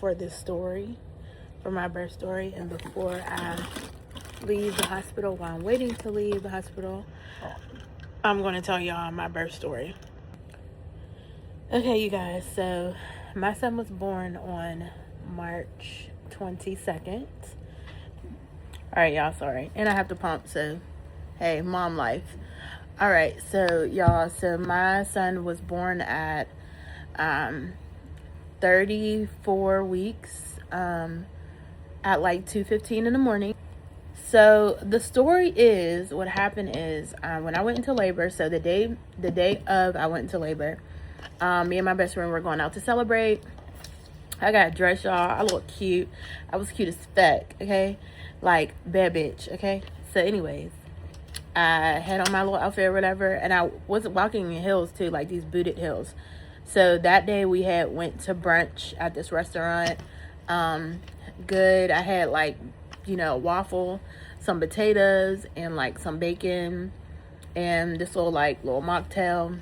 for this story, for my birth story. And before I leave the hospital, while I'm waiting to leave the hospital, I'm going to tell y'all my birth story. Okay, you guys, so my son was born on March 22nd. All right, y'all, sorry. And I have to pump, so hey, mom life. All right, so y'all, so my son was born at 34 weeks at like 2:15 in the morning. So the story is, what happened is, when I went into labor, so the day of I went into labor, me and my best friend were going out to celebrate. I got dressed, y'all. I look cute. I was cute as fuck, okay? Like, bad bitch, okay? So anyways, I had on my little outfit or whatever, and I was walking in heels too, like these booted heels. So that day we went to brunch at this restaurant. Good. I had like, a waffle, some potatoes, and like some bacon, and this little mocktail.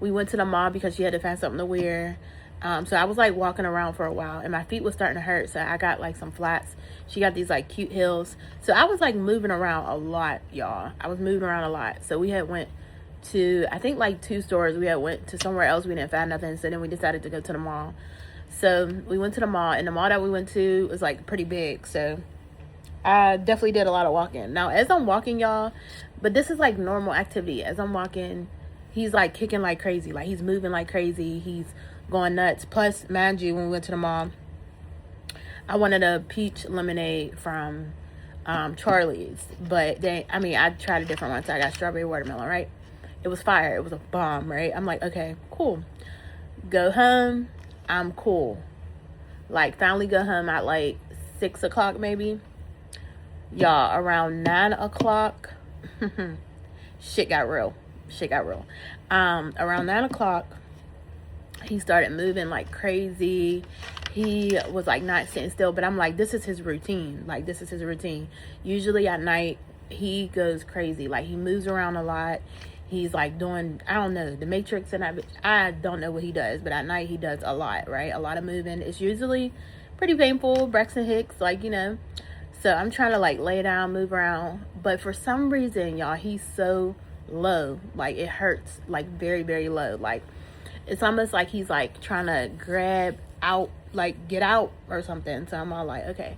We went to the mall because she had to find something to wear. So I was like walking around for a while, and my feet was starting to hurt. So I got like some flats. She got these like cute heels. So I was like moving around a lot, y'all. I was moving around a lot. So we had went to, I think like 2 stores. We had went to somewhere else. We didn't find nothing. So then we decided to go to the mall. So we went to the mall, and the mall that we went to was like pretty big. So I definitely did a lot of walking. Now, as I'm walking, y'all, but this is like normal activity. As I'm walking, he's like kicking like crazy. Like, he's moving like crazy. He's going nuts. Plus, mind you, when we went to the mall, I wanted a peach lemonade from Charlie's. But I tried a different one. So I got strawberry watermelon, right? It was fire. It was a bomb, right? I'm like, okay, cool. Go home. I'm cool. Like, finally go home at like 6 o'clock maybe. Y'all, around 9 o'clock, shit got real. Around 9 o'clock, he started moving like crazy. He was like not sitting still, but I'm like, this is his routine. Like, this is his routine. Usually at night, he goes crazy. Like, he moves around a lot. He's like doing, I don't know, the Matrix, and I don't know what he does, but at night he does a lot, right? A lot of moving. It's usually pretty painful, Braxton Hicks, like, So I'm trying to like lay down, move around. But for some reason, y'all, he's so low. Like, it hurts, like very, very low. Like, it's almost like he's like trying to grab out, like get out or something. So I'm all like, okay,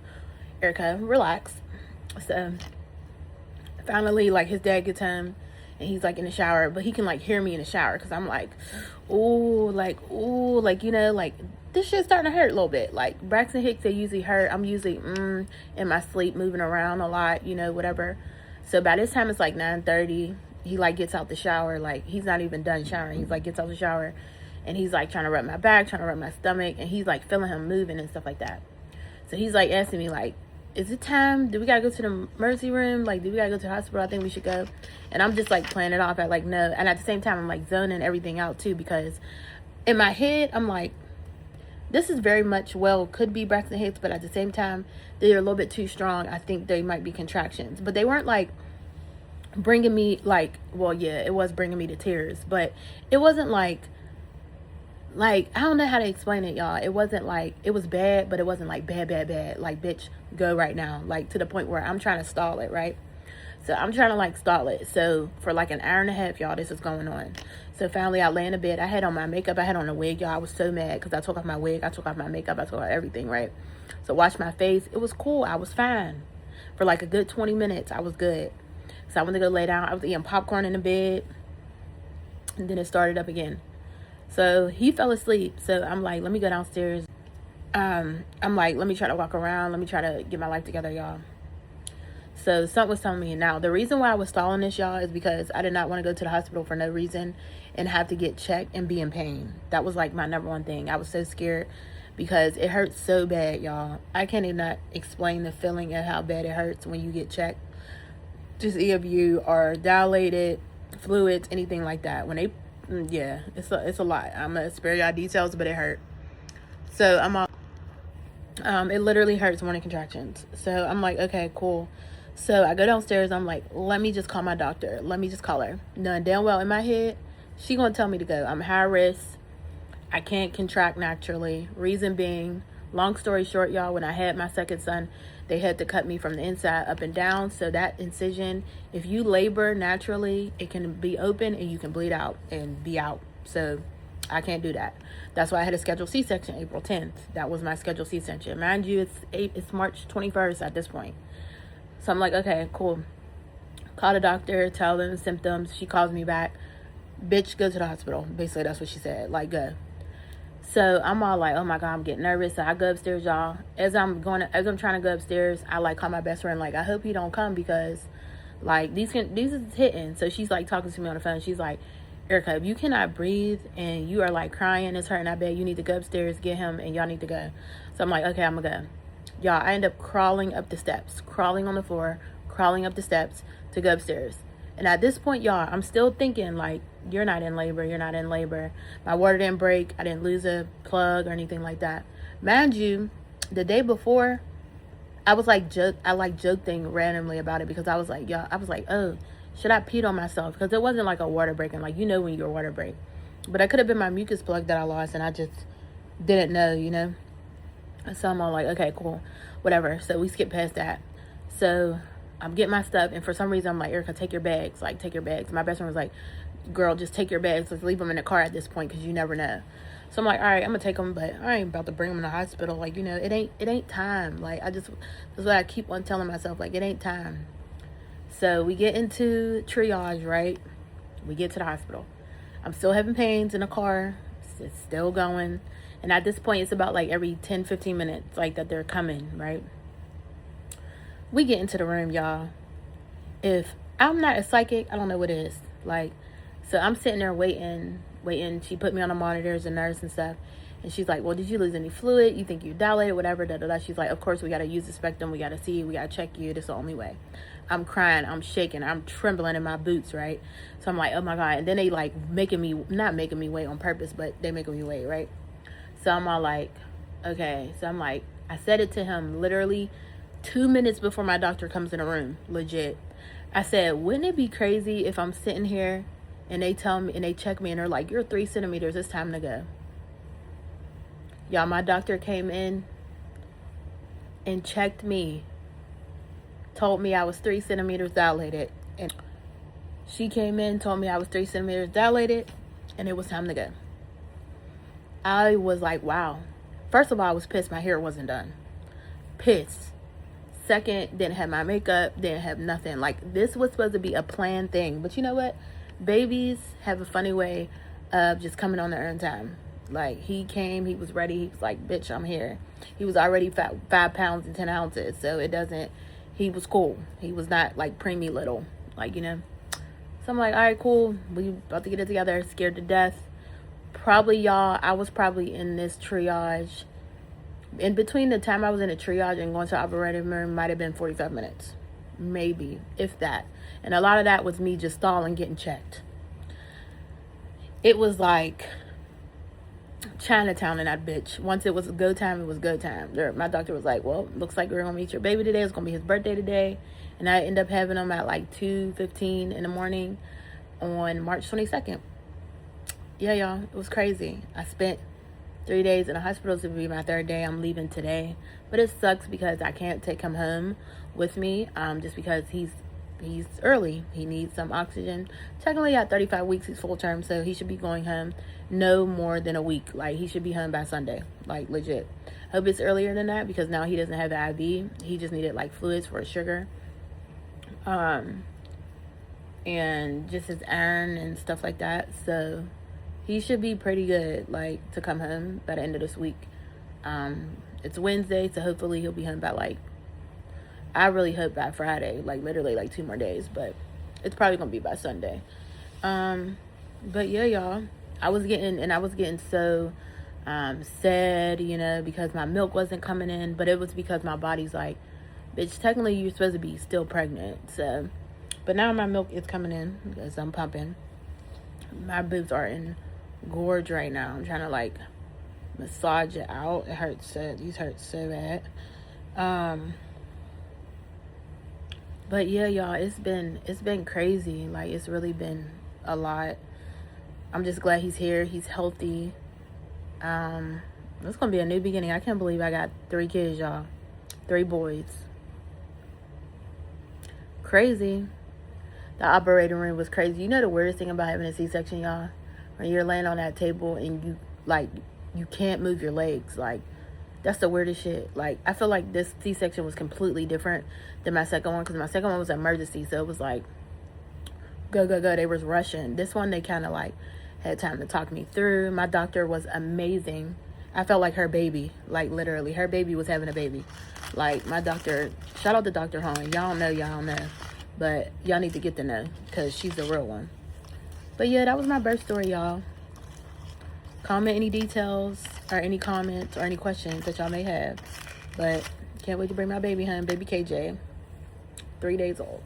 Erica, relax. So finally, like, his dad gets home, and he's like in the shower, but he can like hear me in the shower, because I'm like, ooh, like this shit's starting to hurt a little bit. Like, Braxton Hicks, they usually hurt. I'm usually in my sleep, moving around a lot, whatever. So by this time, it's like 9:30. He like gets out the shower. Like, he's not even done showering. He's like gets out the shower, and he's like trying to rub my back, trying to rub my stomach, and he's like feeling him moving and stuff like that. So he's like asking me like, is it time? Do we gotta go to the emergency room? Like, do we gotta go to the hospital? I think we should go. And I'm just like playing it off at like, no. And at the same time, I'm like zoning everything out too, because in my head, I'm like, this is very much, could be Braxton Hicks, but at the same time, they're a little bit too strong. I think they might be contractions, but they weren't like bringing me like, yeah, it was bringing me to tears, but it wasn't like, I don't know how to explain it, y'all. It wasn't like, it was bad, but it wasn't like bad. Like, bitch, go right now. Like, to the point where I'm trying to stall it, right? So I'm trying to like stall it. So for like an hour and a half, y'all, this is going on. So finally, I lay in the bed. I had on my makeup. I had on a wig, y'all. I was so mad because I took off my wig. I took off my makeup. I took off everything, right? So wash my face. It was cool. I was fine. For like a good 20 minutes, I was good. So I went to go lay down. I was eating popcorn in the bed. And then it started up again. So he fell asleep. So I'm like, let me go downstairs. I'm like, let me try to walk around. Let me try to get my life together, y'all. So something was telling me. Now, the reason why I was stalling this, y'all, is because I did not want to go to the hospital for no reason and have to get checked and be in pain. That was like my number one thing. I was so scared because it hurts so bad, y'all. I can't even explain the feeling of how bad it hurts when you get checked to see if you are dilated, fluids, anything like that. When they, yeah, it's a lot. I'm gonna spare y'all details, but it hurt. So I'm all, it literally hurts morning contractions. So I'm like, okay, cool. So I go downstairs. I'm like, let me just call my doctor. Let me just call her. Knowing damn well in my head, she gonna tell me to go. I'm high risk. I can't contract naturally. Reason being, long story short, y'all, when I had my second son, they had to cut me from the inside up and down. So that incision, if you labor naturally, it can be open and you can bleed out and be out. So I can't do that. That's why I had a scheduled C-section April 10th. That was my scheduled C-section. Mind you, it's March 21st at this point. So I'm like, okay, cool. Call the doctor, tell them the symptoms. She calls me back. Bitch, go to the hospital. Basically, that's what she said. Like, go. So I'm all like, oh my God, I'm getting nervous. So I go upstairs, y'all. As I'm trying to go upstairs, I like call my best friend, like, I hope you don't come because like these is hitting. So she's like talking to me on the phone. She's like, Erica, if you cannot breathe and you are like crying, it's hurting, I bet you need to go upstairs, get him, and y'all need to go. So I'm like, okay, I'm gonna go. Y'all, I end up crawling up the steps, crawling on the floor, crawling up the steps to go upstairs. And at this point, y'all, I'm still thinking, like, you're not in labor. You're not in labor. My water didn't break. I didn't lose a plug or anything like that. Mind you, the day before, I joked randomly about it because I was like, y'all, oh, should I pee on myself? Because it wasn't like a water break. And, like, you know when you're water break. But it could have been my mucus plug that I lost, and I just didn't know, you know? So I'm all like, okay, cool, whatever. So we skip past that. So I'm getting my stuff, and for some reason I'm like, Erica, take your bags. Like, take your bags. My best friend was like, girl, just take your bags. Let's leave them in the car at this point because you never know. So I'm like, all right, I'm gonna take them, but I ain't about to bring them in the hospital. Like, you know, it ain't time. Like, that's what I keep on telling myself. Like, it ain't time. So we get into triage, right? We get to the hospital. I'm still having pains in the car. It's still going. And at this point, it's about like every 10, 15 minutes, like that they're coming, right? We get into the room, y'all. If I'm not a psychic, I don't know what is. Like, so I'm sitting there waiting. She put me on the monitors, a nurse and stuff. And she's like, well, did you lose any fluid? You think you dilated, whatever, da, da, da. She's like, of course, we got to use the spectrum. We got to see, we got to check you. This is the only way. I'm crying. I'm shaking. I'm trembling in my boots, right? So I'm like, oh, my God. And then they, like, not making me wait on purpose, but they making me wait, right? So I'm all like, okay. So I'm like, I said it to him literally 2 minutes before my doctor comes in the room, legit. I said, wouldn't it be crazy if I'm sitting here and they tell me and they check me and they're like, you're 3 centimeters, it's time to go. Y'all, my doctor came in and checked me, told me I was 3 centimeters dilated. And she came in, told me I was 3 centimeters dilated, and it was time to go. I was like, wow. First of all, I was pissed my hair wasn't done. Pissed. Second, didn't have my makeup, didn't have nothing. Like, this was supposed to be a planned thing. But you know what? Babies have a funny way of just coming on their own time. Like, he came, he was ready. He was like, bitch, I'm here. He was already 5 pounds and 10 ounces. So he was cool. He was not like preemie little. Like, you know. So I'm like, all right, cool. We about to get it together. Scared to death. Probably, y'all, I was probably in this triage. In between the time I was in a triage and going to the operating room might have been 45 minutes. Maybe, if that. And a lot of that was me just stalling, getting checked. It was like Chinatown in that bitch. Once it was go time, it was go time. My doctor was like, well, looks like we're going to meet your baby today. It's going to be his birthday today. And I ended up having him at like 2:15 in the morning on March 22nd. Yeah, y'all, it was crazy. I spent 3 days in the hospital. To be my 3rd day. I'm leaving today, but it sucks because I can't take him home with me. Just because he's early. He needs some oxygen. Technically, at 35 weeks, he's full term, so he should be going home no more than a week. Like, he should be home by Sunday. Like, legit. Hope it's earlier than that because now he doesn't have the IV. He just needed like fluids for his sugar, and just his iron and stuff like that. So he should be pretty good, like, to come home by the end of this week. It's Wednesday, so hopefully he'll be home by, like, I really hope by Friday, like, literally, like, 2 more days, but it's probably gonna be by Sunday. But yeah, y'all, I was getting so, sad, you know, because my milk wasn't coming in, but it was because my body's like, bitch, technically you're supposed to be still pregnant, so, but now my milk is coming in because I'm pumping. My boobs are in gorge right now. I'm trying to like massage it out. It hurts so these hurt so bad. But yeah, y'all, it's been crazy. Like, it's really been a lot. I'm just glad he's here. He's healthy. It's gonna be a new beginning. I can't believe I got 3 kids, y'all. 3 boys. Crazy. The operating room was crazy. You know the weirdest thing about having a C-section, y'all? When you're laying on that table and you can't move your legs. Like, that's the weirdest shit. Like, I feel like this C-section was completely different than my second one, because my second one was an emergency, so it was like, go, go, go. They was rushing. This one, they kind of like had time to talk me through. My doctor was amazing. I felt like her baby. Like, literally, her baby was having a baby. Like, my doctor, shout out to Dr. Hahn. Y'all know. But y'all need to get to know, because she's the real one. But yeah, that was my birth story, y'all. Comment any details or any comments or any questions that y'all may have. But can't wait to bring my baby home. Baby KJ, 3 days old.